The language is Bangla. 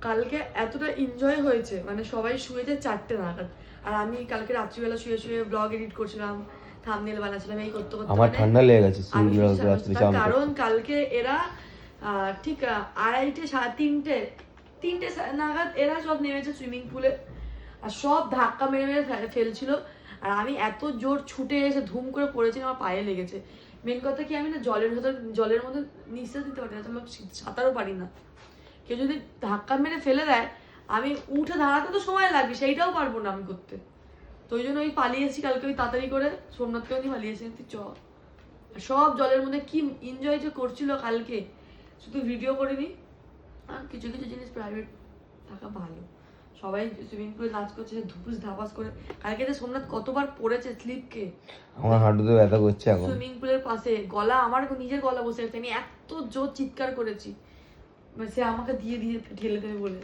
কালকে এতটা এনজয় হয়েছে, মানে সবাই শুয়েছে 4টে নাগাদ, আর আমি কালকে রাত্রিবেলা শুয়ে শুয়ে ব্লগ এডিট করছিলাম, থাম্বনেল বানাচ্ছিলাম, এই করতে করতে আমার ঠান্ডা লেগে গেছে তার কারণ কালকে এরা ঠিক 2:30 3টে নাগাদ এরা সব নেমেছে সুইমিং পুলে, আর সব ধাক্কা মেরে মেরে ফেলছিল, আর আমি এত জোর ছুটে এসে ধুম করে পড়েছি, আমার পায়ে লেগেছে। মেন কথা কি, আমি না জলের মধ্যে নিঃশ্বাস দিতে পারি না, তো সাঁতারও পারি না। কেউ যদি ধাক্কা মেরে ফেলে দেয়, আমি উঠে দাঁড়াতে তো সময় লাগবে, সেইটাও পারবো না আমি করতে। তো ওই জন্য ওই পালিয়েছি কালকে, ওই তাড়াতাড়ি করে সোমনাথকেও নিয়ে পালিয়েছি, তুই চ। সব জলের মধ্যে কি এনজয় যে করছিল কালকে, শুধু ভিডিও করিনি। আর কিছু কিছু জিনিস প্রাইভেট থাকা ভালো, সবাই সুইমিং পুলে নাচ করছে ধুপুস ধাপাস করে। কালকে যে সোমনাথ কতবার পড়েছে স্লিপকে, আমার হাঁটুতে ব্যথা করছে এখন। সুইমিং পুলের পাশে গলা, আমার নিজের গলা বসে আছে, আমি এত জোর চিৎকার করেছি, সে আমাকে দিয়ে দিয়ে ঠেলে দেবে বলে।